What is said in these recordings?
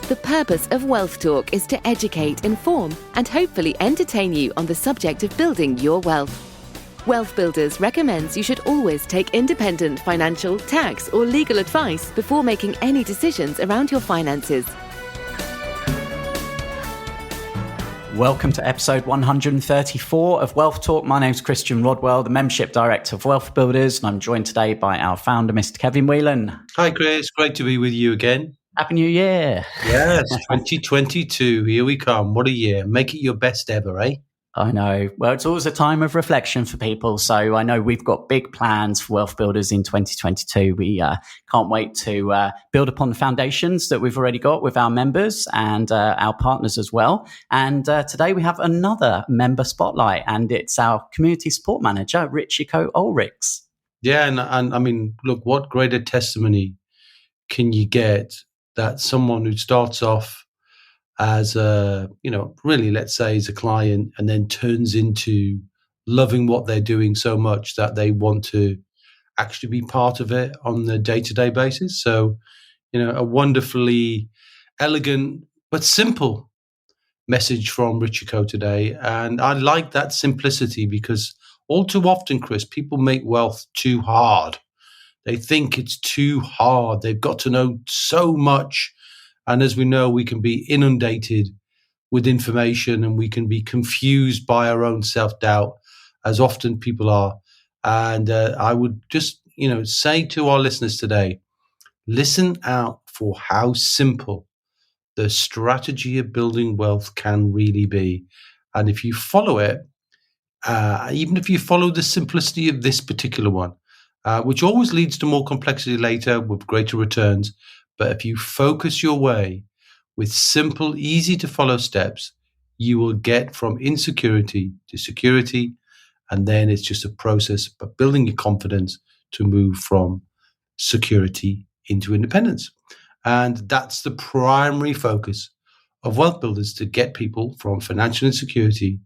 The purpose of Wealth Talk is to educate, inform, and hopefully entertain you on the subject of building your wealth. WealthBuilders recommends you should always take independent financial, tax, or legal advice before making any decisions around your finances. Welcome to episode 134 of Wealth Talk. My name's Christian Rodwell, the Membership Director of WealthBuilders, and I'm joined today by our founder, Mr. Kevin Whelan. Hi, Chris. Great to be with you again. Happy New Year. Yes, 2022. Here we come. What a year. Make it your best ever, eh? I know. Well, it's always a time of reflection for people. So I know we've got big plans for Wealth Builders in 2022. We can't wait to build upon the foundations that we've already got with our members and our partners as well. And today we have another member spotlight, and it's our community support manager, Richiko Olrichs. Yeah, and I mean, look, what greater testimony can you get that someone who starts off as a, really, let's say, as a client, and then turns into loving what they're doing so much that they want to actually be part of it on the day-to-day basis. So, a wonderfully elegant but simple message from Richiko today. And I like that simplicity because all too often, Chris, people make wealth too hard. They think it's too hard. They've got to know so much. And as we know, we can be inundated with information and we can be confused by our own self-doubt, as often people are. And I would just, say to our listeners today, listen out for how simple the strategy of building wealth can really be. And if you follow it, even if you follow the simplicity of this particular one, which always leads to more complexity later with greater returns, but if you focus your way with simple, easy to follow steps, you will get from insecurity to security. And then it's just a process of building your confidence to move from security into independence. And that's the primary focus of Wealth Builders, to get people from financial insecurity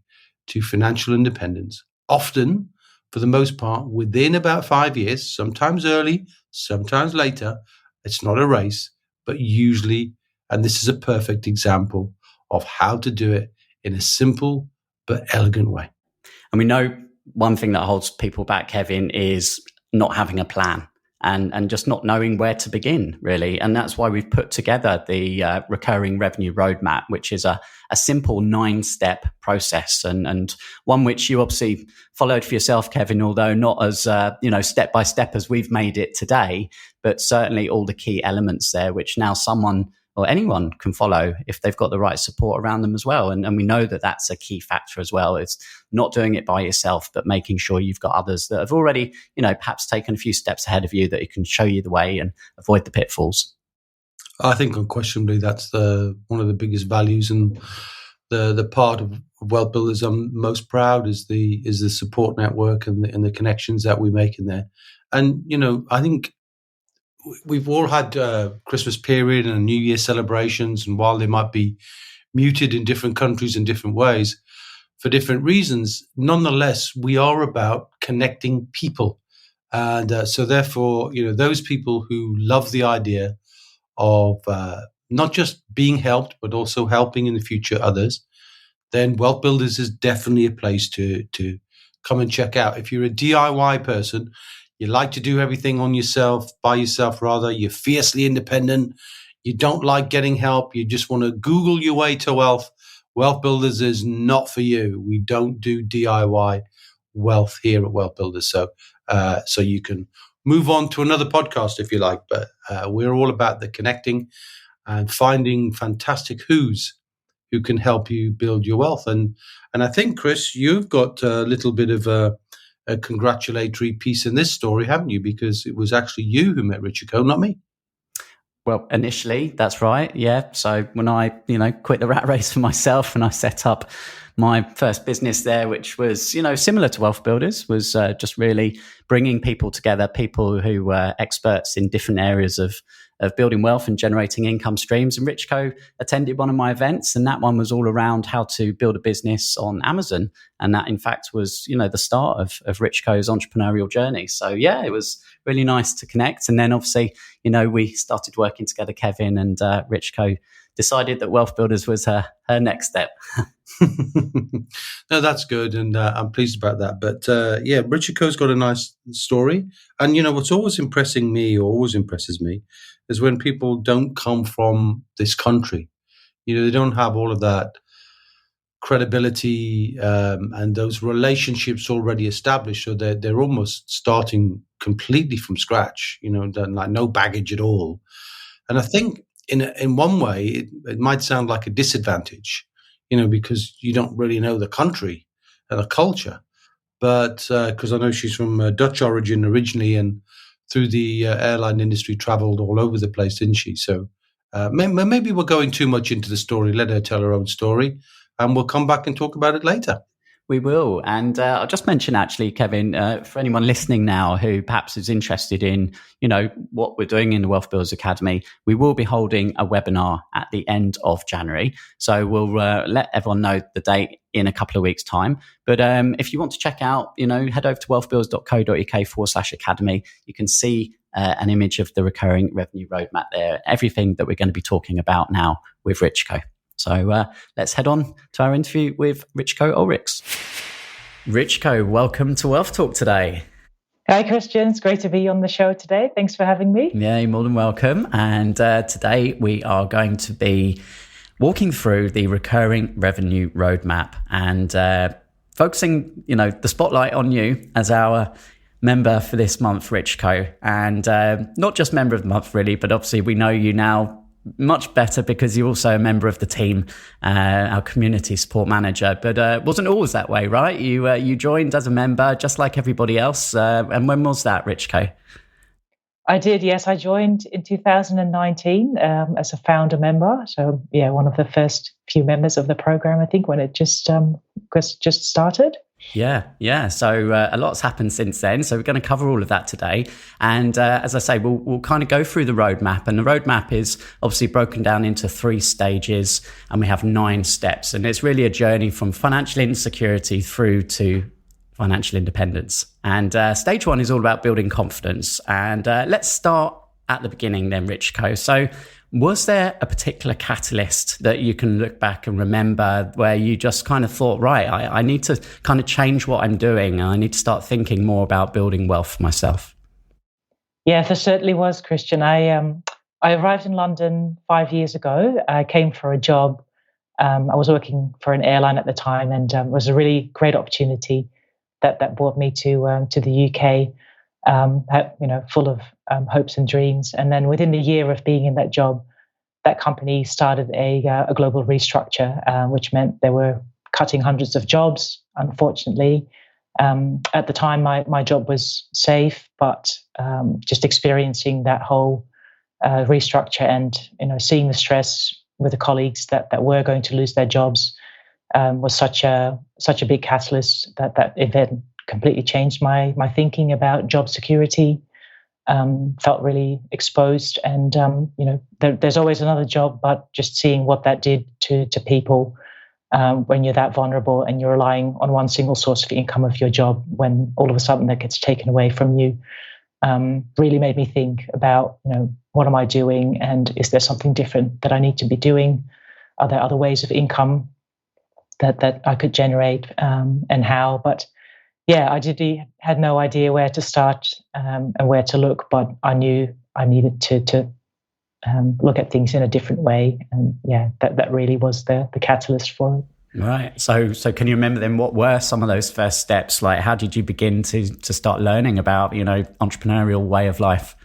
to financial independence. Often, for the most part, within about 5 years, sometimes early, sometimes later. It's not a race, but usually, and this is a perfect example of how to do it in a simple but elegant way. And we know one thing that holds people back, Kevin, is not having a plan and just not knowing where to begin, really. And that's why we've put together the recurring revenue roadmap, which is a simple 9-step process and one which you obviously followed for yourself, Kevin, although not as, step by step as we've made it today, but certainly all the key elements there, which now someone or anyone can follow if they've got the right support around them as well. And we know that that's a key factor as well. It's not doing it by yourself, but making sure you've got others that have already, perhaps taken a few steps ahead of you that can show you the way and avoid the pitfalls. I think unquestionably that's one of the biggest values, and the part of Wealth Builders I'm most proud is the support network and the connections that we make in there. And I think we've all had Christmas period and New Year celebrations, and while they might be muted in different countries in different ways for different reasons, nonetheless, we are about connecting people. And so therefore, those people who love the idea of not just being helped, but also helping in the future others, then Wealth Builders is definitely a place to come and check out. If you're a DIY person, you like to do everything by yourself rather, you're fiercely independent, you don't like getting help, you just want to Google your way to wealth, Wealth Builders is not for you. We don't do DIY wealth here at Wealth Builders. So you can move on to another podcast if you like, but we're all about the connecting and finding fantastic who can help you build your wealth. And I think, Chris, you've got a little bit of a congratulatory piece in this story, haven't you? Because it was actually you who met Richiko, not me. Well, initially, that's right. Yeah. So when I, quit the rat race for myself and I set up my first business there, which was, similar to Wealth Builders, was just really bringing people together, people who were experts in different areas of building wealth and generating income streams. And Richiko attended one of my events, and that one was all around how to build a business on Amazon. And that, in fact, was, the start of Richiko's entrepreneurial journey. So, yeah, it was really nice to connect. And then, obviously, we started working together, Kevin, and Richiko decided that Wealth Builders was her next step. No, that's good, and I'm pleased about that. But Richiko's got a nice story, and what's always impressing me, or always impresses me, is when people don't come from this country. They don't have all of that credibility and those relationships already established, so they're almost starting completely from scratch. Like no baggage at all. And I think in one way it might sound like a disadvantage, because you don't really know the country and the culture. But because I know she's from Dutch origin originally, and through the airline industry traveled all over the place, didn't she? So maybe we're going too much into the story. Let her tell her own story, and we'll come back and talk about it later. We will. And I'll just mention, actually, Kevin, for anyone listening now who perhaps is interested in, what we're doing in the Wealth Builders Academy, we will be holding a webinar at the end of January. So we'll let everyone know the date in a couple of weeks' time. But if you want to check out, head over to wealthbuilders.co.uk/academy. You can see an image of the recurring revenue roadmap there, everything that we're going to be talking about now with Richiko. So let's head on to our interview with Richiko Olrichs. Richiko, welcome to Wealth Talk today. Hi, Christian. It's great to be on the show today. Thanks for having me. Yeah, you're more than welcome. And today we are going to be walking through the recurring revenue roadmap and focusing, the spotlight on you as our member for this month, Richiko. And not just member of the month, really, but obviously we know you now much better because you're also a member of the team, our community support manager. But it wasn't always that way, right? You joined as a member, just like everybody else. And when was that, Richiko? I did, yes. I joined in 2019 as a founder member. So, one of the first few members of the program, I think, when it just started. Yeah. So a lot's happened since then. So we're going to cover all of that today. And as I say, we'll kind of go through the roadmap. And the roadmap is obviously broken down into 3 stages, and we have 9 steps. And it's really a journey from financial insecurity through to financial independence. And stage 1 is all about building confidence. And let's start at the beginning then, Richiko. So was there a particular catalyst that you can look back and remember where you just kind of thought, right, I need to kind of change what I'm doing, and I need to start thinking more about building wealth for myself? Yeah, there certainly was, Christian. I arrived in London 5 years ago. I came for a job. I was working for an airline at the time, and it was a really great opportunity that brought me to the UK. Full of hopes and dreams. And then within the year of being in that job, that company started a global restructure, which meant they were cutting hundreds of jobs, unfortunately. At the time, my job was safe, but just experiencing that whole restructure and seeing the stress with the colleagues that were going to lose their jobs was such a big catalyst that event completely changed my thinking about job security. Felt really exposed, and there's always another job, but just seeing what that did to people when you're that vulnerable and you're relying on one single source of income of your job, when all of a sudden that gets taken away from you, really made me think about what am I doing, and is there something different that I need to be doing? Are there other ways of income that I could generate, and how? But I had no idea where to start and where to look, but I knew I needed to look at things in a different way. And that really was the catalyst for it. Right. So can you remember then what were some of those first steps? Like, how did you begin to start learning about, entrepreneurial way of life?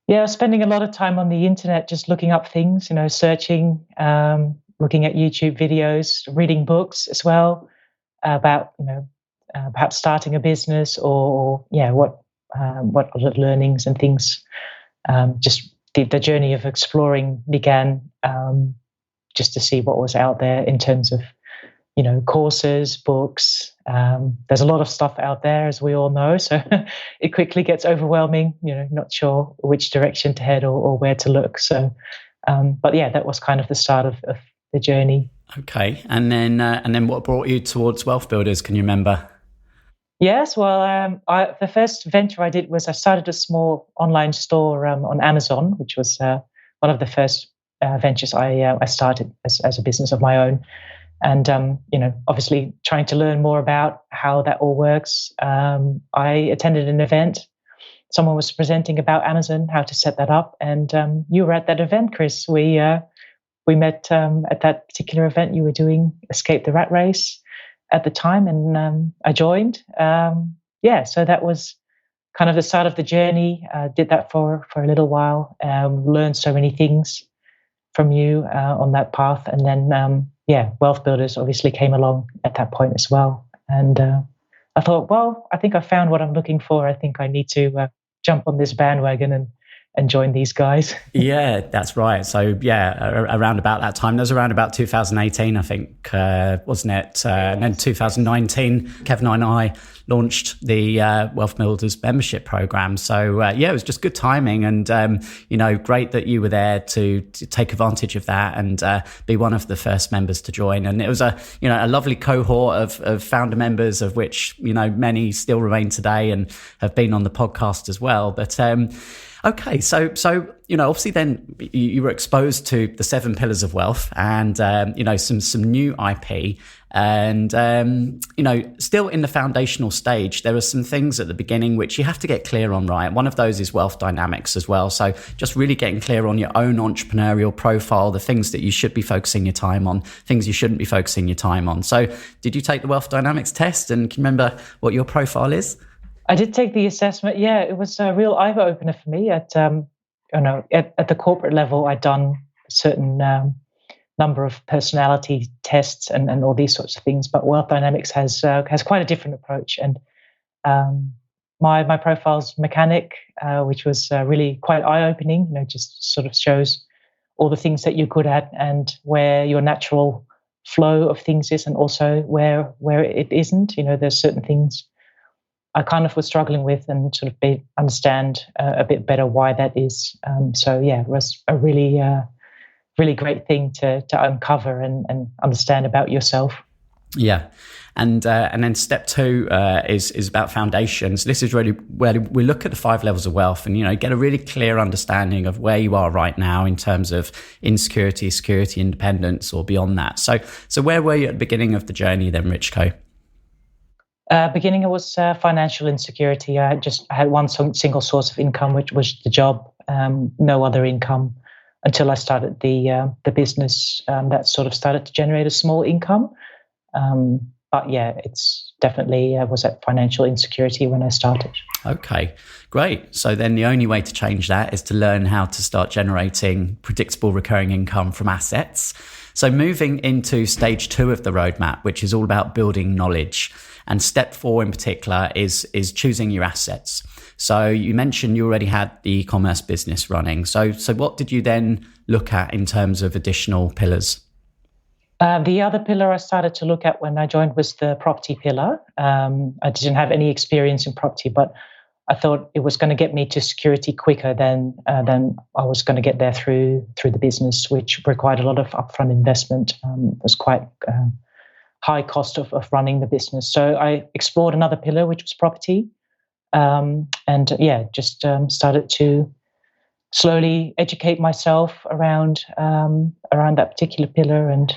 Yeah, I was spending a lot of time on the internet, just looking up things, searching, looking at YouTube videos, reading books as well about, perhaps starting a business or what are the learnings and things. Just the journey of exploring began just to see what was out there in terms of, courses, books. There's a lot of stuff out there, as we all know, so it quickly gets overwhelming, not sure which direction to head or where to look. So, but that was kind of the start of the journey. Okay. And then what brought you towards Wealth Builders? Can you remember? Yes, well, the first venture I did was I started a small online store on Amazon, which was one of the first ventures I started as a business of my own. And, obviously trying to learn more about how that all works. I attended an event. Someone was presenting about Amazon, how to set that up. And you were at that event, Chris. We met at that particular event. You were doing Escape the Rat Race at the time, and I joined. So that was kind of the start of the journey. Did that for a little while. Learned so many things from you on that path. And then, WealthBuilders obviously came along at that point as well. And I thought, well, I think I found what I'm looking for. I think I need to jump on this bandwagon and join these guys. Yeah, that's right. So around about that time, that was around about 2018, I think, wasn't it? And then 2019, Kevin and I launched the WealthBuilders membership program. So it was just good timing, and great that you were there to take advantage of that and be one of the first members to join. And it was a lovely cohort of founder members, of which many still remain today and have been on the podcast as well. But okay, so obviously then you were exposed to the 7 pillars of wealth and some new IP, and still in the foundational stage, there are some things at the beginning which you have to get clear on, right? One of those is wealth dynamics as well. So just really getting clear on your own entrepreneurial profile, the things that you should be focusing your time on, things you shouldn't be focusing your time on. So did you take the wealth dynamics test, and can you remember what your profile is? I did take the assessment. Yeah, it was a real eye-opener for me. At the corporate level, I'd done a certain number of personality tests and all these sorts of things. But Wealth Dynamics has quite a different approach. And my profile's mechanic, which was really quite eye-opening. Just sort of shows all the things that you're good at and where your natural flow of things is, and also where it isn't. There's certain things I kind of was struggling with, and sort of understand a bit better why that is. It was a really, really great thing to uncover and understand about yourself. Yeah. And then step 2 is about foundations. This is really where we look at the 5 levels of wealth and, get a really clear understanding of where you are right now in terms of insecurity, security, independence, or beyond that. So where were you at the beginning of the journey then, Richiko? Beginning, it was financial insecurity. I had one single source of income, which was the job, no other income, until I started the business. That sort of started to generate a small income. It's definitely was that financial insecurity when I started. Okay, great. So then the only way to change that is to learn how to start generating predictable recurring income from assets. So moving into stage 2 of the roadmap, which is all about building knowledge. And step 4 in particular is choosing your assets. So you mentioned you already had the e-commerce business running. So what did you then look at in terms of additional pillars? The other pillar I started to look at when I joined was the property pillar. I didn't have any experience in property, but I thought it was going to get me to security quicker than I was going to get there through the business, which required a lot of upfront investment. It was quite high cost of running the business. So I explored another pillar, which was property. Started to slowly educate myself around that particular pillar and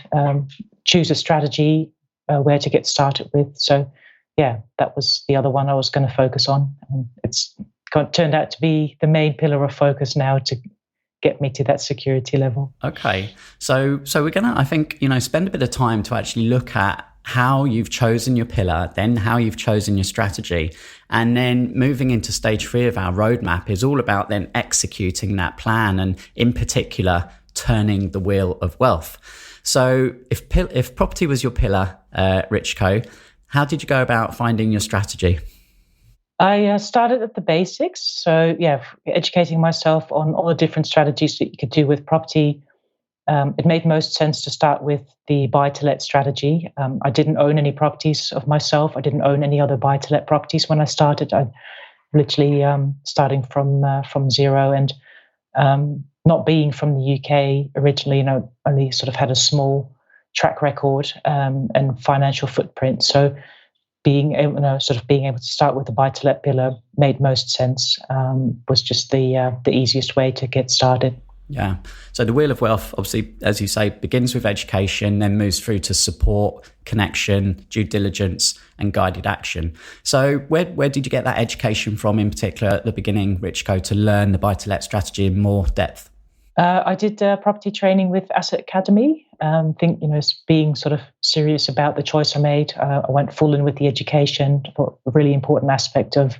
choose a strategy where to get started with. So that was the other one I was going to focus on. And it's turned out to be the main pillar of focus now to get me to that security level. Okay. So we're going to, I think, spend a bit of time to actually look at how you've chosen your pillar, then how you've chosen your strategy. And then moving into stage 3 of our roadmap is all about then executing that plan, and in particular, turning the wheel of wealth. So if property was your pillar, Richiko, how did you go about finding your strategy? I started at the basics. So educating myself on all the different strategies that you could do with property. It made most sense to start with the buy-to-let strategy. I didn't own any properties of myself. I didn't own any other buy-to-let properties when I started. I literally starting from zero, and not being from the UK originally, only sort of had a small track record and financial footprint. So being able to start with the buy-to-let pillar made most sense. Was just the easiest way to get started. Yeah. So the Wheel of Wealth, obviously, as you say, begins with education, then moves through to support, connection, due diligence, and guided action. So where did you get that education from in particular at the beginning, Richiko, to learn the buy-to-let strategy in more depth? I did property training with Asset Academy. Think, being sort of serious about the choice I made. I went full in with the education. Thought a really important aspect of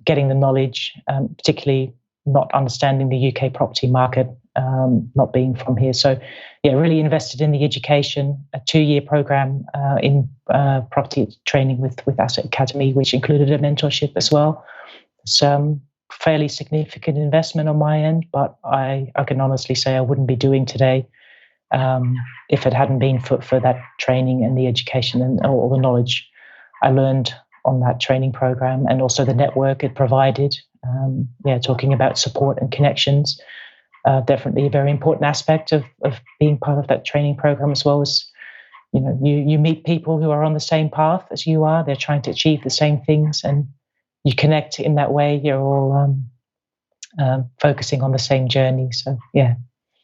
getting the knowledge, particularly not understanding the UK property market, not being from here. So, really invested in the education, a 2-year program in property training with Asset Academy, which included a mentorship as well. It's fairly significant investment on my end, but I can honestly say I wouldn't be doing today if it hadn't been for that training and the education and all the knowledge I learned on that training program, and also the network it provided. Talking about support and connections, definitely a very important aspect of being part of that training program, as well as, you meet people who are on the same path as you are. They're trying to achieve the same things, and you connect in that way. You're all focusing on the same journey. So, yeah.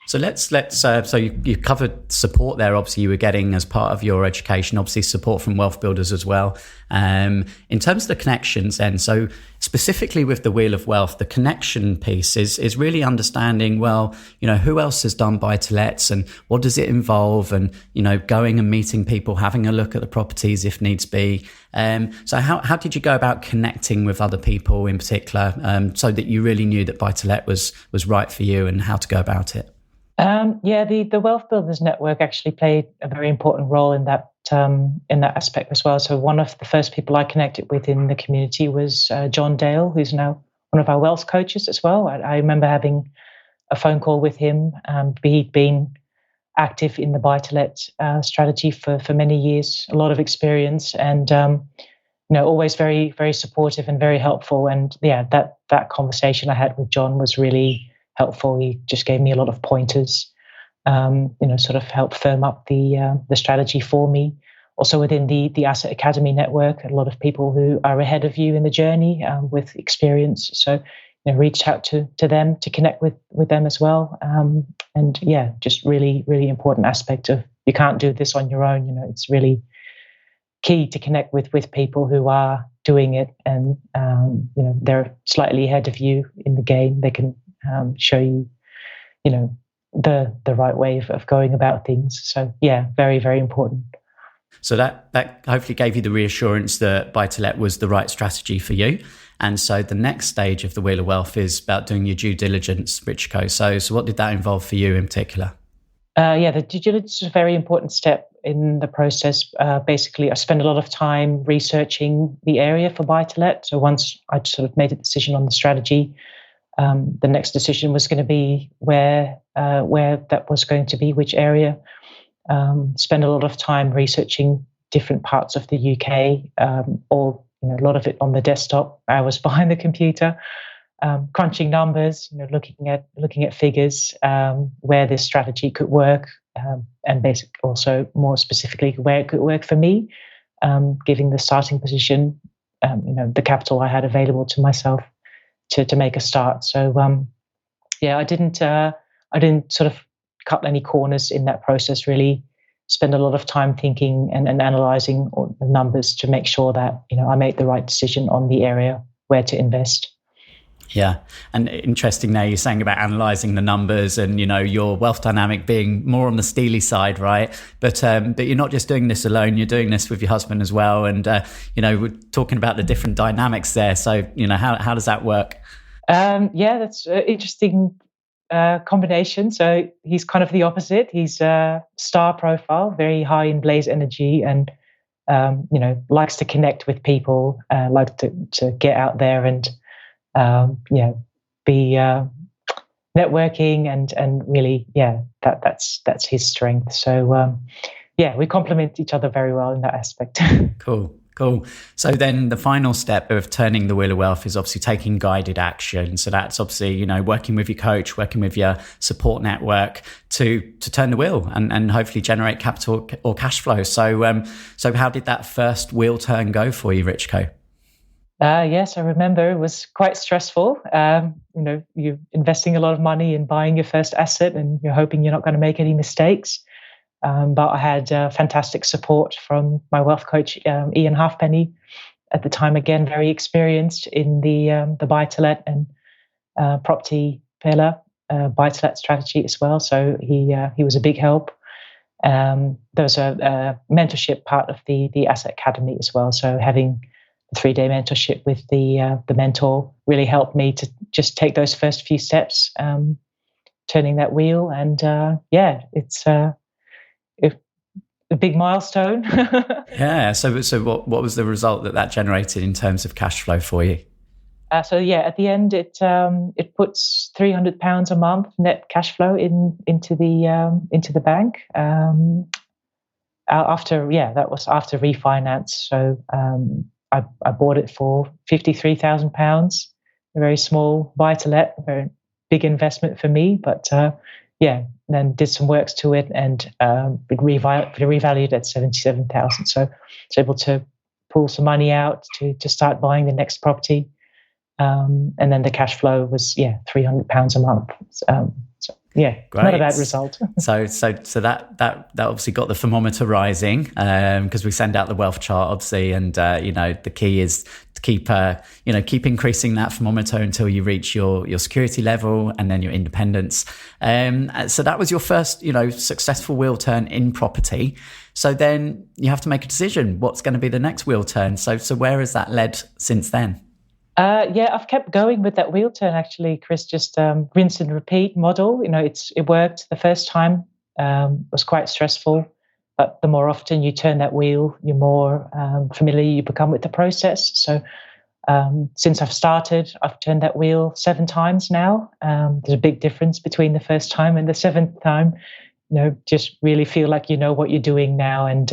So let's so you covered support there. Obviously, you were getting, as part of your education, obviously support from WealthBuilders as well. In terms of the connections, then, so specifically with the Wheel of Wealth, the connection piece is really understanding, well, who else has done buy-to-lets and what does it involve, and going and meeting people, having a look at the properties if needs be. So how did you go about connecting with other people in particular, so that you really knew that buy-to-let was right for you, and how to go about it? The WealthBuilders network actually played a very important role in that aspect as well. So one of the first people I connected with in the community was John Dale, who's now one of our wealth coaches as well. I remember having a phone call with him. He'd been active in the buy-to-let strategy for many years, a lot of experience, and always very, very supportive and very helpful. And that conversation I had with John was really helpful. He just gave me a lot of pointers, sort of helped firm up the strategy for me. Also within the Asset Academy network, a lot of people who are ahead of you in the journey with experience. So, reached out to them to connect with them as well. Just really, really important aspect of, you can't do this on your own. It's really key to connect with people who are doing it, and they're slightly ahead of you in the game. They can show you, the right way of going about things. So, very, very important. So that hopefully gave you the reassurance that buy-to-let was the right strategy for you. And so the next stage of the Wheel of Wealth is about doing your due diligence, Richiko. So what did that involve for you in particular? The due diligence is a very important step in the process. Basically, I spent a lot of time researching the area for buy-to-let. So once I'd sort of made a decision on the strategy, the next decision was going to be where that was going to be, which area. Spend a lot of time researching different parts of the UK, a lot of it on the desktop. I was behind the computer, crunching numbers, looking at figures, where this strategy could work, and basically also more specifically where it could work for me, giving the starting position, the capital I had available to myself to make a start. So I didn't sort of cut any corners in that process. Really spend a lot of time thinking and analysing the numbers to make sure that I made the right decision on the area where to invest. Yeah, and interesting now you're saying about analysing the numbers and your wealth dynamic being more on the steely side, right? But you're not just doing this alone; you're doing this with your husband as well, and we're talking about the different dynamics there. So how does that work? That's an interesting combination. So he's kind of the opposite. He's star profile, very high in blaze energy, and likes to connect with people, likes to get out there and be networking and really, that's his strength. So we complement each other very well in that aspect. Cool. So then the final step of turning the Wheel of Wealth is obviously taking guided action. So that's obviously, working with your coach, working with your support network to turn the wheel and hopefully generate capital or cash flow. So how did that first wheel turn go for you, Richiko? Yes, I remember it was quite stressful. You're investing a lot of money in buying your first asset and you're hoping you're not going to make any mistakes. But I had fantastic support from my wealth coach, Ian Halfpenny, at the time, again, very experienced in the buy-to-let and property pillar, buy-to-let strategy as well. So he was a big help. There was a mentorship part of the Asset Academy as well. So having a 3-day mentorship with the mentor really helped me to just take those first few steps, turning that wheel. And it's a big milestone. Yeah. So what was the result that generated in terms of cash flow for you? At the end, it puts £300 a month net cash flow into the bank. That was after refinance. So I bought it for £53,000. A very small buy-to-let, a very big investment for me, but then did some works to it and it revalued at 77,000. So I was able to pull some money out to start buying the next property. And then the cash flow was £300 a month. Great. Not a bad result. so that obviously got the thermometer rising, because we send out the wealth chart, obviously, and the key is to keep increasing that thermometer until you reach your security level and then your independence. So that was your first successful wheel turn in property. So then you have to make a decision. What's going to be the next wheel turn? So where has that led since then? I've kept going with that wheel turn, actually, Chris, just rinse and repeat model. It worked the first time. It was quite stressful, but the more often you turn that wheel, you're more familiar you become with the process. So since I've started, I've turned that wheel 7 times now. There's a big difference between the first time and the 7th time. Just really feel like you know what you're doing now. And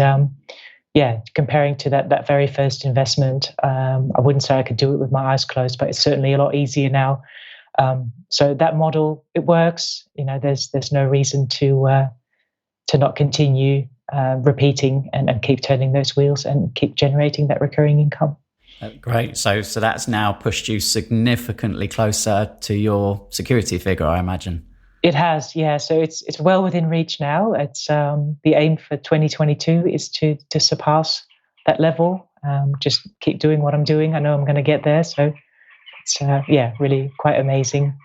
comparing to that very first investment, I wouldn't say I could do it with my eyes closed, but it's certainly a lot easier now. So that model, it works. There's no reason to not continue repeating and keep turning those wheels and keep generating that recurring income. Great. So that's now pushed you significantly closer to your security figure, I imagine. It has, yeah. So it's well within reach now. It's the aim for 2022 is to surpass that level. Just keep doing what I'm doing. I know I'm going to get there. So it's really quite amazing.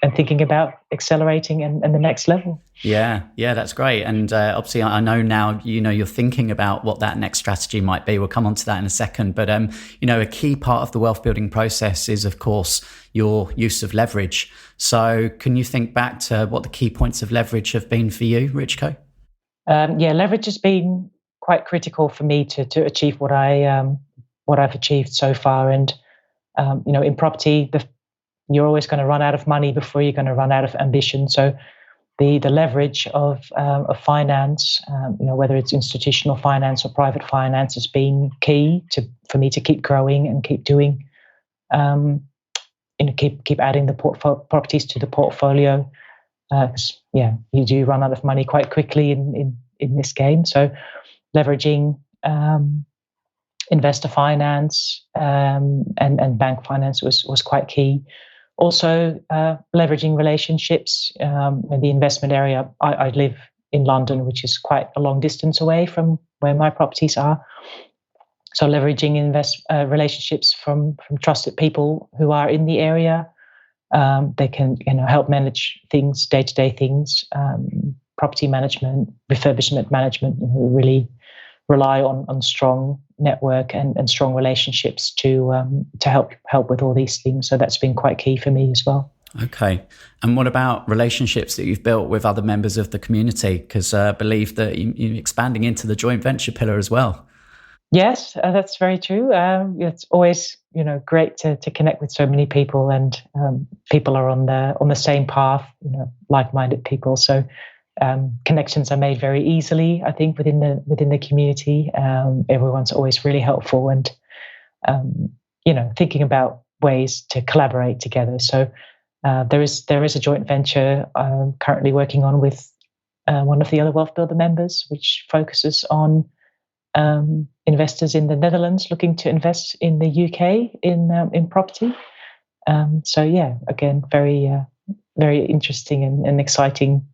And thinking about accelerating and the next level. Yeah, that's great. And obviously, I know now you're thinking about what that next strategy might be. We'll come on to that in a second. But a key part of the wealth building process is, of course, your use of leverage. So can you think back to what the key points of leverage have been for you, Richiko? Leverage has been quite critical for me to achieve what I've achieved so far. And in property, you're always going to run out of money before you're going to run out of ambition. So the leverage of finance, whether it's institutional finance or private finance, has been key for me to keep growing and keep doing, keep adding the properties to the portfolio. You do run out of money quite quickly in this game. So leveraging investor finance and bank finance was quite key. Also, leveraging relationships in the investment area. I live in London, which is quite a long distance away from where my properties are. So leveraging relationships from trusted people who are in the area. They can help manage things, day-to-day things, property management, refurbishment management, really rely on strong network and strong relationships to help with all these things. So that's been quite key for me as well. Okay. And what about relationships that you've built with other members of the community? Because I believe that you're expanding into the joint venture pillar as well. Yes, that's very true. It's always great to connect with so many people, and people are on the same path, like-minded people. So connections are made very easily, I think, within the community. Everyone's always really helpful, and thinking about ways to collaborate together. So there is a joint venture I'm currently working on with one of the other Wealth Builder members, which focuses on investors in the Netherlands looking to invest in the UK in property. So yeah, again, very interesting and exciting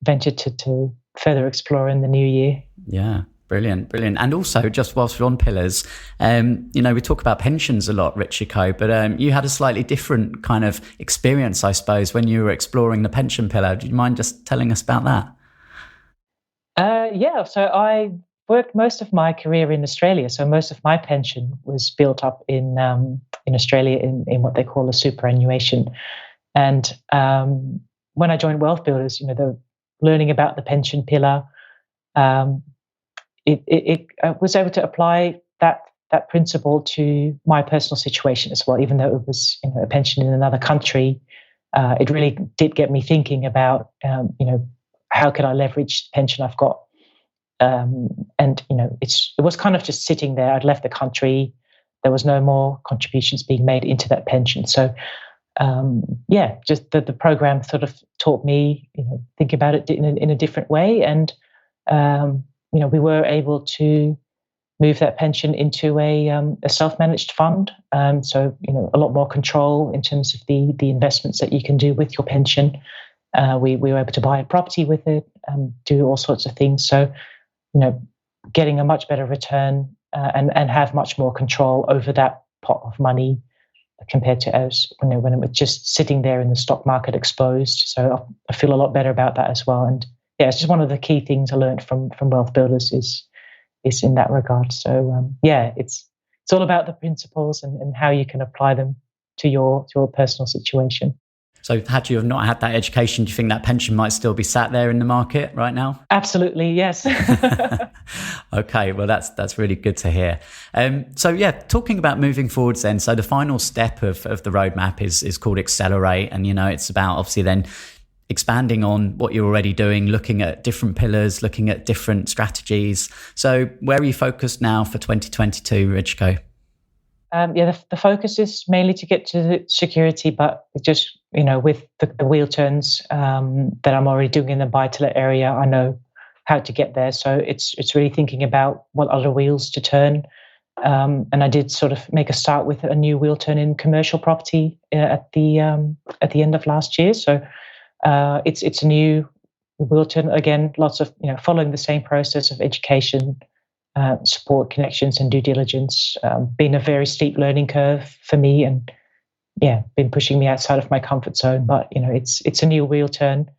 venture to further explore in the new year. Yeah. Brilliant. And also, just whilst we're on pillars, we talk about pensions a lot, Richiko, but you had a slightly different kind of experience, I suppose, when you were exploring the pension pillar. Do you mind just telling us about that? So I worked most of my career in Australia. So most of my pension was built up in Australia in what they call a superannuation. And when I joined WealthBuilders, the learning about the pension pillar, I was able to apply that principle to my personal situation as well, even though it was a pension in another country. It really did get me thinking about how can I leverage the pension I've got, and it was kind of just sitting there. I'd left the country. There was no more contributions being made into that pension. So just the program sort of taught me think about it in a different way, and we were able to move that pension into a self-managed fund. So a lot more control in terms of the investments that you can do with your pension. We were able to buy a property with it, do all sorts of things. So getting a much better return and have much more control over that pot of money compared to when it was just sitting there in the stock market exposed. So I feel a lot better about that as well. And yeah, it's just one of the key things I learned from WealthBuilders is in that regard. So it's all about the principles and how you can apply them to your personal situation. So had you have not had that education, do you think that pension might still be sat there in the market right now? Absolutely, yes. Okay, well that's really good to hear. Talking about moving forwards then, so the final step of the roadmap is called Accelerate, and it's about obviously then expanding on what you're already doing, looking at different pillars, looking at different strategies. So where are you focused now for 2022, Richiko? The focus is mainly to get to the security, but just, with the wheel turns that I'm already doing in the buy-to-let area, I know how to get there. So it's really thinking about what other wheels to turn. And I did sort of make a start with a new wheel turn in commercial property at the end of last year. So it's a new wheel turn, again, lots of, following the same process of education, support, connections, and due diligence. Been a very steep learning curve for me, and been pushing me outside of my comfort zone. But it's a new wheel turn.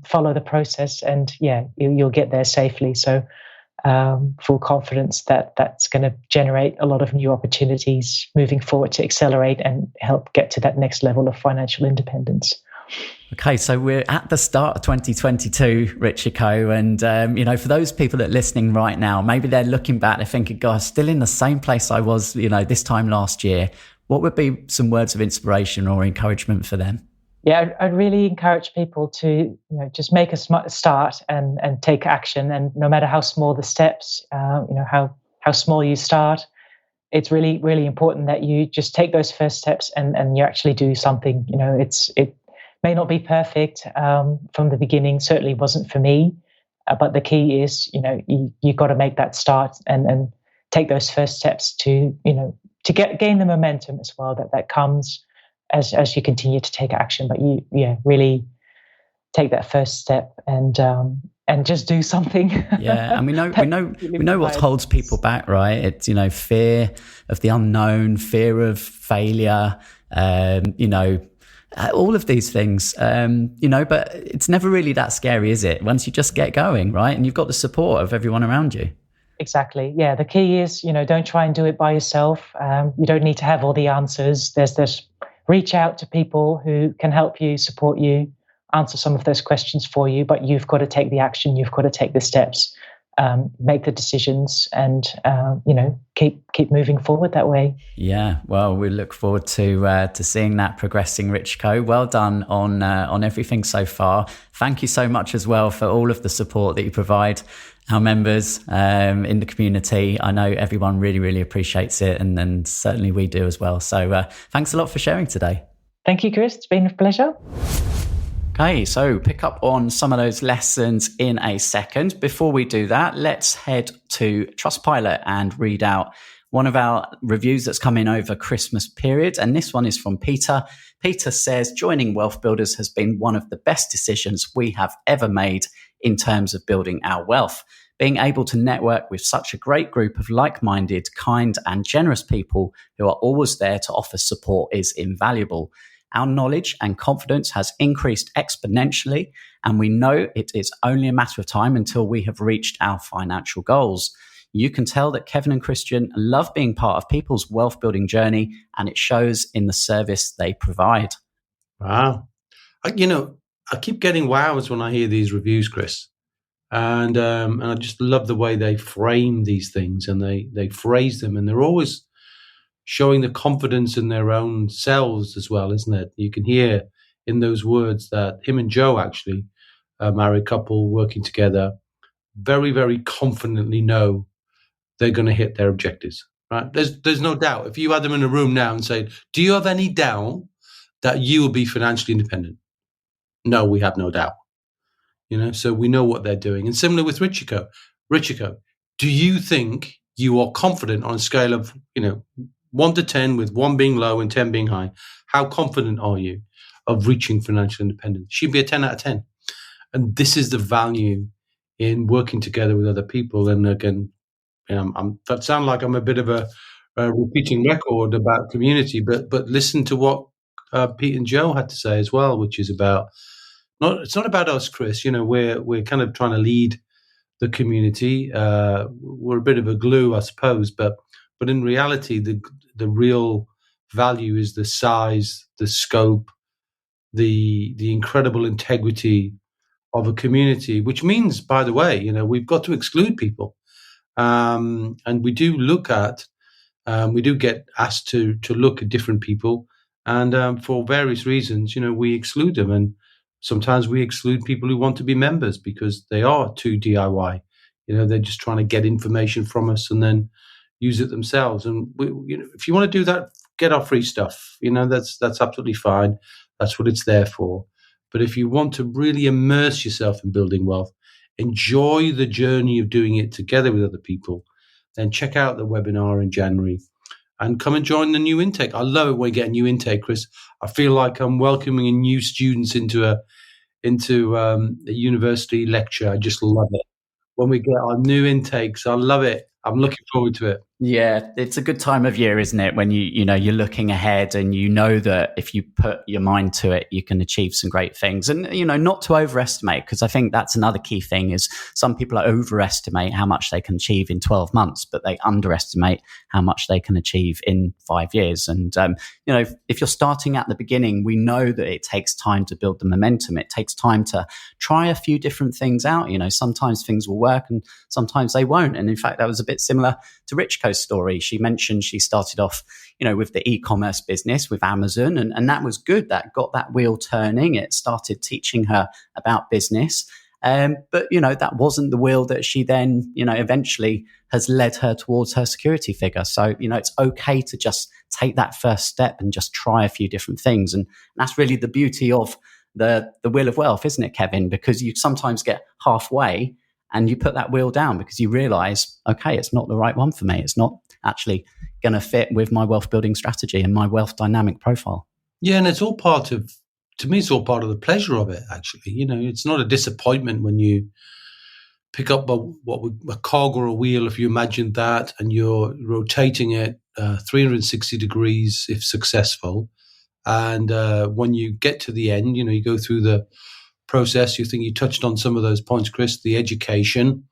Follow the process, and you'll get there safely. So full confidence that that's going to generate a lot of new opportunities moving forward to accelerate and help get to that next level of financial independence. Okay, so we're at the start of 2022, Richiko, and for those people that are listening right now, maybe they're looking back, they're thinking, "God, still in the same place I was, this time last year." What would be some words of inspiration or encouragement for them? Yeah, I'd really encourage people to just make a start and take action, and no matter how small the steps, how small you start, it's really, really important that you just take those first steps and you actually do something. It may not be perfect from the beginning. Certainly wasn't for me. But the key is, you got to make that start and take those first steps to gain the momentum as well that comes as you continue to take action. But you really take that first step and just do something. Yeah, and we know what holds people back, right? It's fear of the unknown, fear of failure, all of these things, but it's never really that scary, is it? Once you just get going, right? And you've got the support of everyone around you. Exactly. Yeah. The key is, don't try and do it by yourself. You don't need to have all the answers. There's reach out to people who can help you, support you, answer some of those questions for you, but you've got to take the action. You've got to take the steps, make the decisions, and keep moving forward that way. Yeah, well, we look forward to seeing that progressing, Richiko. Well done on everything so far. Thank you so much as well for all of the support that you provide our members in the community. I know everyone really, really appreciates it, and certainly we do as well. So thanks a lot for sharing today. Thank you, Chris. It's been a pleasure. Okay, so pick up on some of those lessons in a second. Before we do that, let's head to Trustpilot and read out one of our reviews that's come in over Christmas period. And this one is from Peter. Peter says, joining Wealth Builders has been one of the best decisions we have ever made in terms of building our wealth. Being able to network with such a great group of like-minded, kind and generous people who are always there to offer support is invaluable. Our knowledge and confidence has increased exponentially, and we know it is only a matter of time until we have reached our financial goals. You can tell that Kevin and Christian love being part of people's wealth building journey, and it shows in the service they provide. Wow. I keep getting wows when I hear these reviews, Chris. And I just love the way they frame these things and they phrase them. And they're always showing the confidence in their own selves as well, isn't it? You can hear in those words that him and Joe, actually, a married couple working together, very, very confidently know they're going to hit their objectives, right? There's no doubt. If you had them in a room now and say, do you have any doubt that you will be financially independent? No, we have no doubt. So we know what they're doing. And similar with Richiko. Richiko, do you think you are confident on a scale of, 1 to 10, with 1 being low and 10 being high? How confident are you of reaching financial independence? She'd be a 10 out of 10. And this is the value in working together with other people. And again, that sounds like I'm a bit of a repeating record about community, but listen to what Pete and Joe had to say as well, which is about it's not about us, Chris. We're kind of trying to lead the community. We're a bit of a glue, I suppose, but in reality, the real value is the size, the scope, the incredible integrity of a community. Which means, by the way, we've got to exclude people, and we do get asked to look at different people, and for various reasons, we exclude them. And sometimes we exclude people who want to be members because they are too DIY. They're just trying to get information from us and then use it themselves. And if you want to do that, get our free stuff. That's absolutely fine. That's what it's there for. But if you want to really immerse yourself in building wealth, enjoy the journey of doing it together with other people, then check out the webinar in January and come and join the new intake. I love it when we get a new intake, Chris. I feel like I'm welcoming new students into a university lecture. I just love it when we get our new intakes. I love it. I'm looking forward to it. Yeah, it's a good time of year, isn't it? When you're looking ahead and that if you put your mind to it, you can achieve some great things. And, not to overestimate, because I think that's another key thing is some people overestimate how much they can achieve in 12 months, but they underestimate how much they can achieve in 5 years. And, if you're starting at the beginning, we know that it takes time to build the momentum. It takes time to try a few different things out. Sometimes things will work and sometimes they won't. And in fact, that was a bit similar to Richiko's story. She mentioned she started off, with the e-commerce business with Amazon, and that was good. That got that wheel turning. It started teaching her about business. But that wasn't the wheel that she then, eventually has led her towards her security figure. So, it's okay to just take that first step and just try a few different things. And that's really the beauty of the wheel of wealth, isn't it, Kevin? Because you sometimes get halfway and you put that wheel down because you realize, okay, it's not the right one for me. It's not actually going to fit with my wealth building strategy and my wealth dynamic profile. Yeah, and it's all part of the pleasure of it, actually. It's not a disappointment when you pick up a cog or a wheel, if you imagine that, and you're rotating it 360 degrees if successful. And when you get to the end, you go through the process. You think you touched on some of those points, Chris, the education,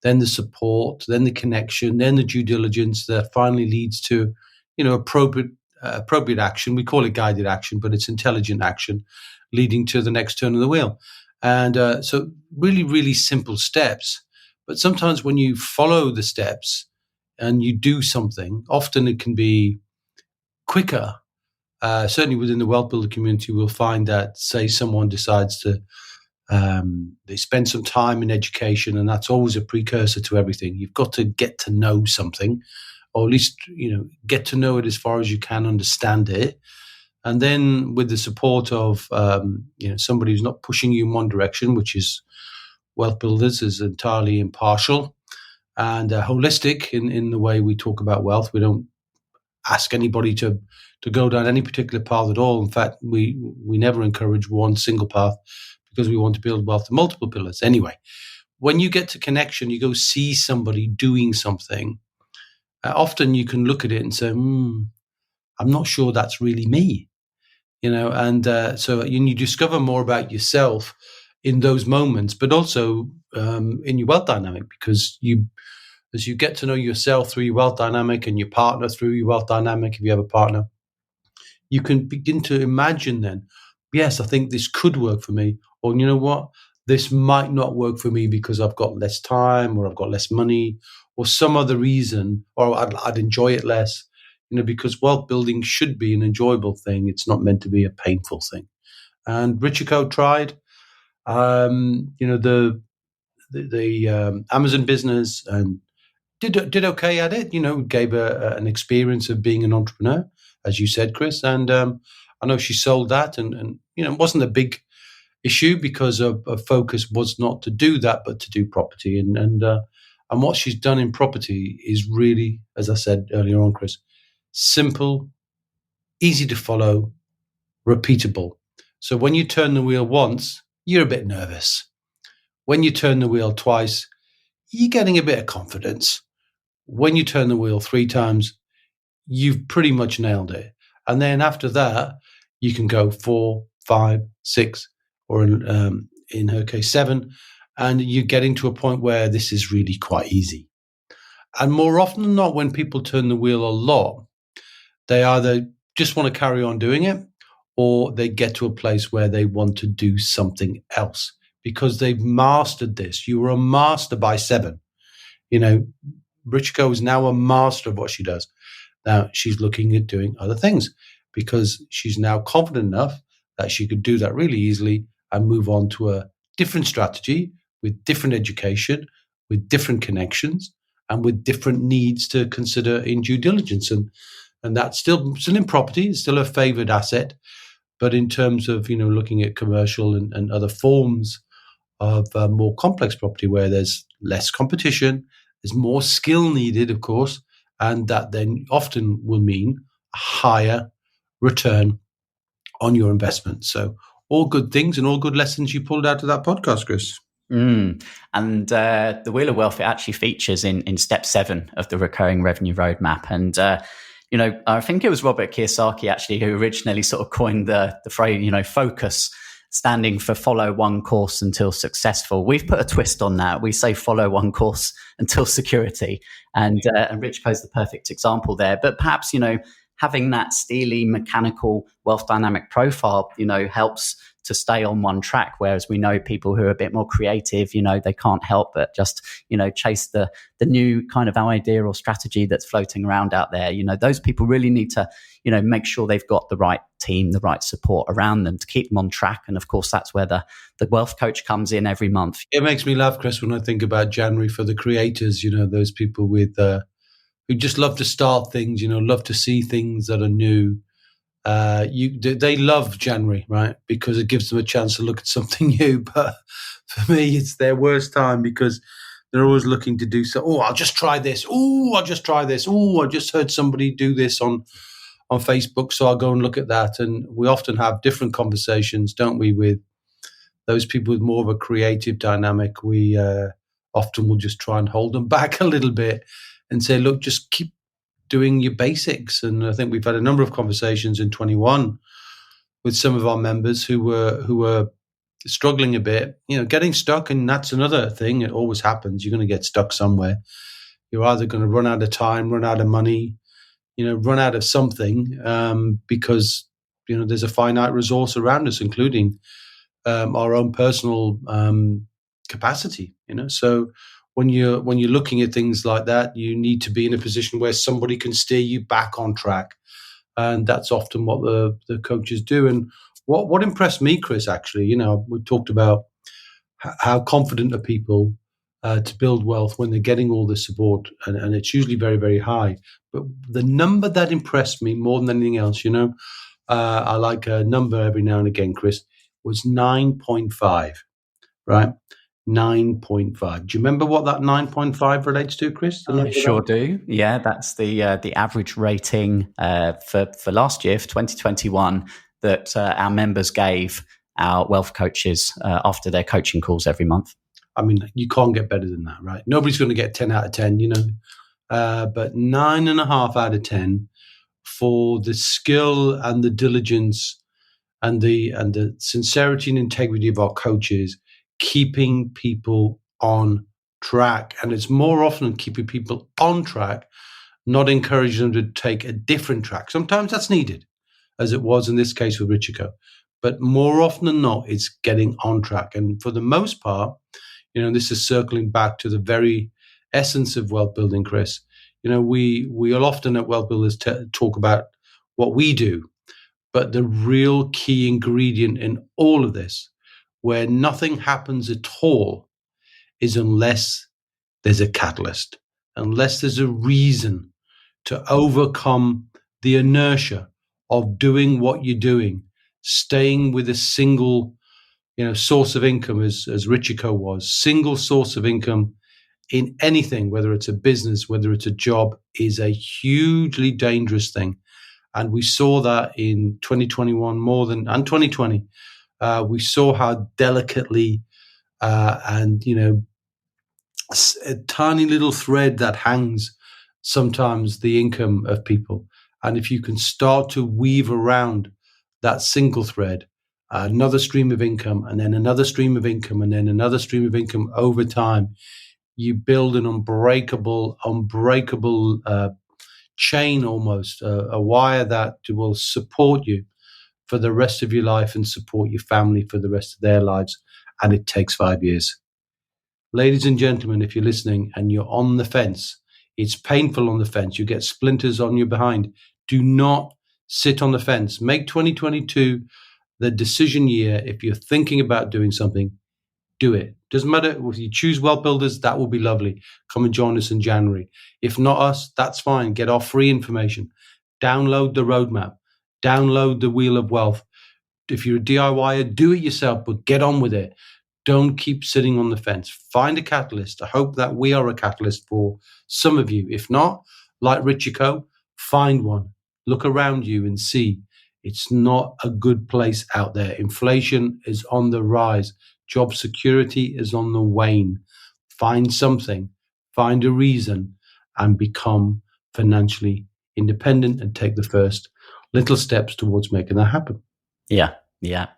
then the support, then the connection, then the due diligence that finally leads to, appropriate action. We call it guided action, but it's intelligent action leading to the next turn of the wheel. And so really, really simple steps. But sometimes when you follow the steps and you do something, often it can be quicker. Certainly within the Wealth Builder community, we'll find that, say, someone decides to they spend some time in education, and that's always a precursor to everything. You've got to get to know something, or at least get to know it as far as you can understand it. And then with the support of somebody who's not pushing you in one direction, which is WealthBuilders is entirely impartial and holistic in the way we talk about wealth. We don't ask anybody to go down any particular path at all. In fact, we never encourage one single path because we want to build wealth in multiple pillars. Anyway, when you get to connection, you go see somebody doing something. Often you can look at it and say, I'm not sure that's really me. And so you discover more about yourself in those moments, but also in your wealth dynamic, because as you get to know yourself through your wealth dynamic and your partner through your wealth dynamic, if you have a partner, you can begin to imagine then, yes, I think this could work for me. Or you know what, this might not work for me because I've got less time or I've got less money or some other reason, or I'd enjoy it less. Because wealth building should be an enjoyable thing. It's not meant to be a painful thing. And Richiko tried, the Amazon business and did okay at it. Gave her an experience of being an entrepreneur, as you said, Chris. And I know she sold that, and it wasn't a big issue because her focus was not to do that, but to do property. And what she's done in property is really, as I said earlier on, Chris, simple, easy to follow, repeatable. So when you turn the wheel once, you're a bit nervous. When you turn the wheel twice, you're getting a bit of confidence. When you turn the wheel 3 times, you've pretty much nailed it. And then after that, you can go 4, 5, 6, or in her case, 7, and you're getting to a point where this is really quite easy. And more often than not, when people turn the wheel a lot, they either just want to carry on doing it, or they get to a place where they want to do something else because they've mastered this. You were a master by 7. Richiko is now a master of what she does. Now she's looking at doing other things because she's now confident enough that she could do that really easily and move on to a different strategy with different education, with different connections, and with different needs to consider in due diligence. And that's still in property, it's still a favored asset. But in terms of, looking at commercial and other forms of more complex property where there's less competition, there's more skill needed, of course, and that then often will mean a higher return on your investment. So all good things and all good lessons you pulled out of that podcast, Chris. And the Wheel of Wealth, it actually features in step 7 of the recurring revenue roadmap. And, I think it was Robert Kiyosaki actually who originally sort of coined the phrase, focus, standing for follow one course until successful. We've put a twist on that. We say follow one course until security. And Richiko's the perfect example there. But perhaps, having that steely mechanical wealth dynamic profile, helps to stay on one track. Whereas we know people who are a bit more creative, they can't help but just, chase the new kind of idea or strategy that's floating around out there. Those people really need to, make sure they've got the right team, the right support around them to keep them on track. And of course, that's where the wealth coach comes in every month. It makes me laugh, Chris, when I think about January for the creators, those people with who just love to start things, love to see things that are new. They love January, right? Because it gives them a chance to look at something new. But for me, it's their worst time because they're always looking to do so. Oh, I'll just try this. Oh, I'll just try this. Oh, I just heard somebody do this on Facebook, so I'll go and look at that. And we often have different conversations, don't we, with those people with more of a creative dynamic. We often will just try and hold them back a little bit and say, look, just keep doing your basics. And I think we've had a number of conversations in 21 with some of our members who were struggling a bit, getting stuck. And that's another thing. It always happens. You're going to get stuck somewhere. You're either going to run out of time, run out of money, run out of something because, there's a finite resource around us, including our own personal capacity, So when you're looking at things like that, you need to be in a position where somebody can steer you back on track. And that's often what the coaches do. And what impressed me, Chris, actually, we talked about how confident are people to build wealth when they're getting all the support, and it's usually very, very high. But the number that impressed me more than anything else, I like a number every now and again, Chris, was 9.5, right? 9.5. Do you remember what that 9.5 relates to, Chris? I sure do. Yeah, that's the average rating for last year, for 2021, that our members gave our wealth coaches after their coaching calls every month. I mean, you can't get better than that, right? Nobody's going to get 10 out of 10, but 9.5 out of 10 for the skill and the diligence and the sincerity and integrity of our coaches, keeping people on track. And it's more often keeping people on track, not encouraging them to take a different track. Sometimes that's needed, as it was in this case with Richiko. But more often than not, it's getting on track. And for the most part, this is circling back to the very essence of wealth building, Chris. We'll often at Wealth Builders talk about what we do, but the real key ingredient in all of this, where nothing happens at all, is unless there's a catalyst, unless there's a reason to overcome the inertia of doing what you're doing, staying with a single source of income, as Richiko was. Single source of income in anything, whether it's a business, whether it's a job, is a hugely dangerous thing. And we saw that in 2021 and 2020. We saw how delicately and a tiny little thread that hangs sometimes the income of people. And if you can start to weave around that single thread, another stream of income, and then another stream of income, and then another stream of income over time, you build an unbreakable chain, almost a wire that will support you for the rest of your life and support your family for the rest of their lives. And it takes 5 years. Ladies and gentlemen, if you're listening and you're on the fence, it's painful on the fence. You get splinters on your behind. Do not sit on the fence. Make 2022 the decision year. If you're thinking about doing something, do it. Doesn't matter if you choose Wealth Builders, that will be lovely. Come and join us in January. If not us, that's fine. Get our free information. Download the roadmap. Download the Wheel of Wealth. If you're a DIYer, do it yourself, but get on with it. Don't keep sitting on the fence. Find a catalyst. I hope that we are a catalyst for some of you. If not, like Richiko, find one. Look around you and see it's not a good place out there. Inflation is on the rise. Job security is on the wane. Find something, find a reason, and become financially independent and take the first little steps towards making that happen. Yeah.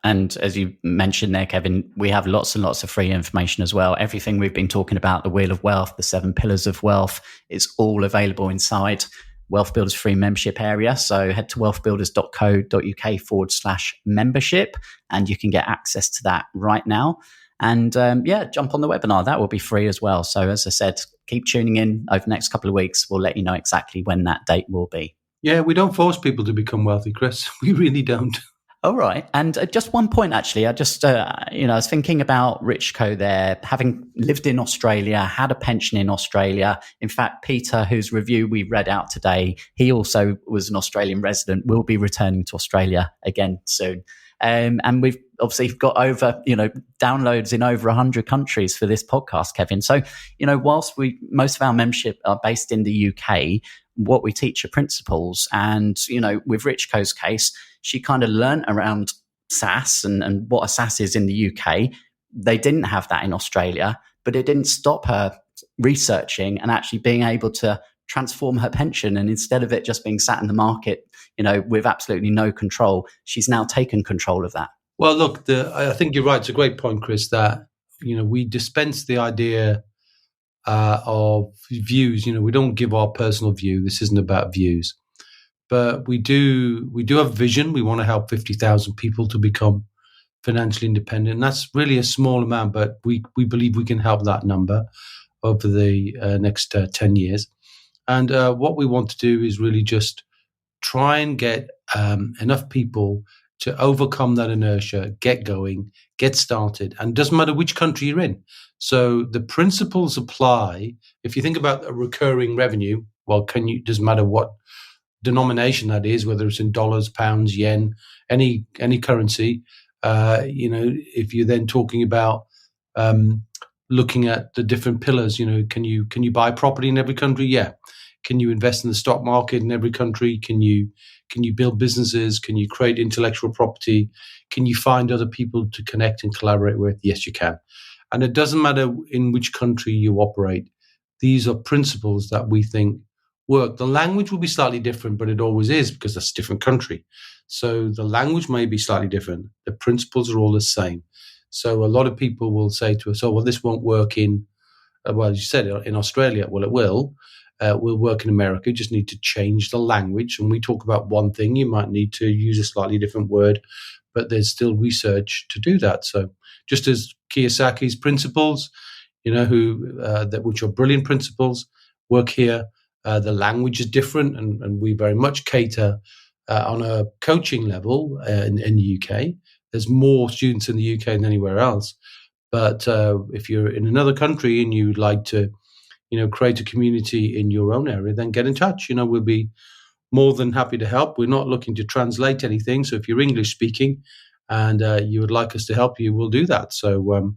And as you mentioned there, Kevin, we have lots and lots of free information as well. Everything we've been talking about, the Wheel of Wealth, the 7 pillars of wealth, it's all available inside Wealth Builders free membership area. So head to wealthbuilders.co.uk/membership and you can get access to that right now. And jump on the webinar. That will be free as well. So as I said, keep tuning in over the next couple of weeks. We'll let you know exactly when that date will be. Yeah, we don't force people to become wealthy, Chris. We really don't. All right. And just one point, actually, I was thinking about Richiko there, having lived in Australia, had a pension in Australia. In fact, Peter, whose review we read out today, he also was an Australian resident, will be returning to Australia again soon. And we've obviously got over, downloads in over 100 countries for this podcast, Kevin. So, whilst most of our membership are based in the UK, what we teach are principles. And, with Richiko's case, she kind of learned around SSAS and what a SSAS is in the UK. They didn't have that in Australia, but it didn't stop her researching and actually being able to transform her pension. And instead of it just being sat in the market, with absolutely no control, she's now taken control of that. Well, look, I think you're right. It's a great point, Chris, that, we dispense the idea of views. We don't give our personal view. This isn't about views. But we do have vision. We want to help 50,000 people to become financially independent. And that's really a small amount, but we believe we can help that number over the next 10 years. And what we want to do is really just try and get enough people to overcome that inertia, get going, get started. And it doesn't matter which country you're in. So the principles apply. If you think about a recurring revenue, doesn't matter what denomination that is, whether it's in dollars, pounds, yen, any currency. If you're then talking about looking at the different pillars, can you buy property in every country? Yeah. Can you invest in the stock market in every country? Can you build businesses? Can you create intellectual property? Can you find other people to connect and collaborate with? Yes, you can. And it doesn't matter in which country you operate. These are principles that we think work. The language will be slightly different, but it always is, because that's a different country. So the language may be slightly different. The principles are all the same. So a lot of people will say to us, this won't work in, as you said, in Australia. Well, it will. Will work in America. You just need to change the language. And we talk about one thing, you might need to use a slightly different word, but there's still research to do that. So just as Kiyosaki's principles, which are brilliant principles, work here. The language is different, and we very much cater on a coaching level in the UK. There's more students in the UK than anywhere else. But if you're in another country and you'd like to, create a community in your own area, then get in touch. We'll be more than happy to help. We're not looking to translate anything. So if you're English speaking and you would like us to help you, we'll do that. So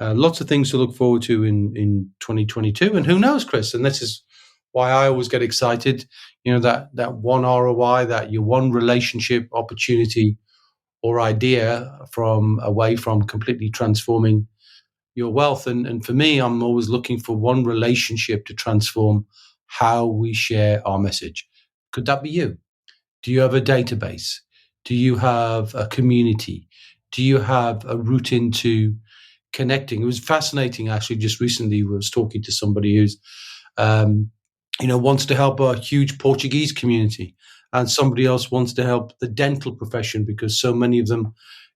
lots of things to look forward to in 2022. And who knows, Chris? And this is why I always get excited, that one ROI, that your one relationship opportunity or idea away from completely transforming your wealth. And for me, I'm always looking for one relationship to transform how we share our message. Could that be you? Do you have a database? Do you have a community? Do you have a route into connecting? It was fascinating, actually. Just recently, I was talking to somebody who's, wants to help a huge Portuguese community, and somebody else wants to help the dental profession because so many of them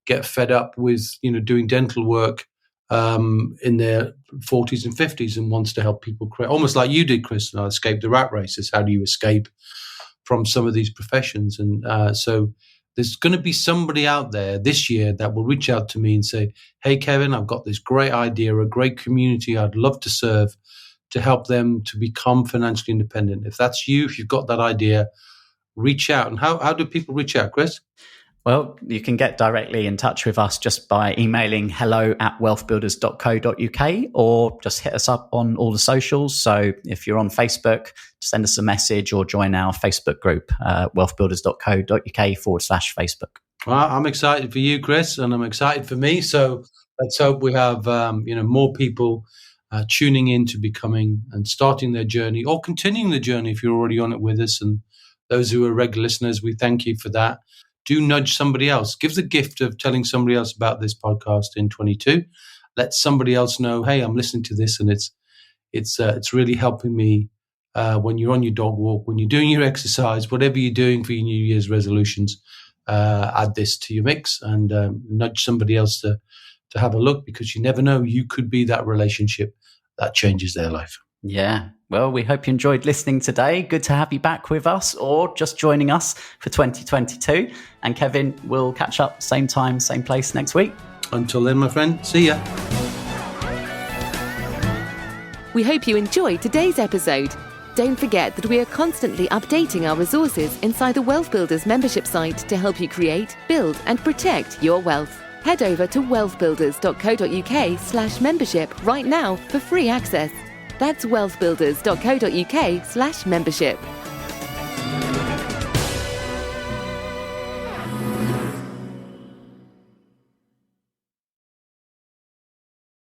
get fed up with, doing dental work in their 40s and 50s, and wants to help people create, almost like you did, Chris, escape the rat races. How do you escape from some of these professions? And so there's going to be somebody out there this year that will reach out to me and say, hey, Kevin, I've got this great idea, a great community I'd love to serve, to help them to become financially independent. If that's you, if you've got that idea, reach out. And how do people reach out, Chris? Well, you can get directly in touch with us just by emailing hello@wealthbuilders.co.uk, or just hit us up on all the socials. So if you're on Facebook, send us a message or join our Facebook group, wealthbuilders.co.uk/Facebook. Well, I'm excited for you, Chris, and I'm excited for me. So let's hope we have more people tuning in to becoming and starting their journey, or continuing the journey if you're already on it with us. And those who are regular listeners, we thank you for that. Do nudge somebody else. Give the gift of telling somebody else about this podcast in 22. Let somebody else know, hey, I'm listening to this, and it's really helping me when you're on your dog walk, when you're doing your exercise, whatever you're doing for your New Year's resolutions. Add this to your mix and nudge somebody else to have a look, because you never know, you could be that relationship that changes their life. Yeah. Well, we hope you enjoyed listening today. Good to have you back with us, or just joining us for 2022. And Kevin, we'll catch up same time, same place next week. Until then, my friend, see ya. We hope you enjoyed today's episode. Don't forget that we are constantly updating our resources inside the Wealth Builders membership site to help you create, build, and protect your wealth. Head over to wealthbuilders.co.uk/membership right now for free access. That's wealthbuilders.co.uk/membership.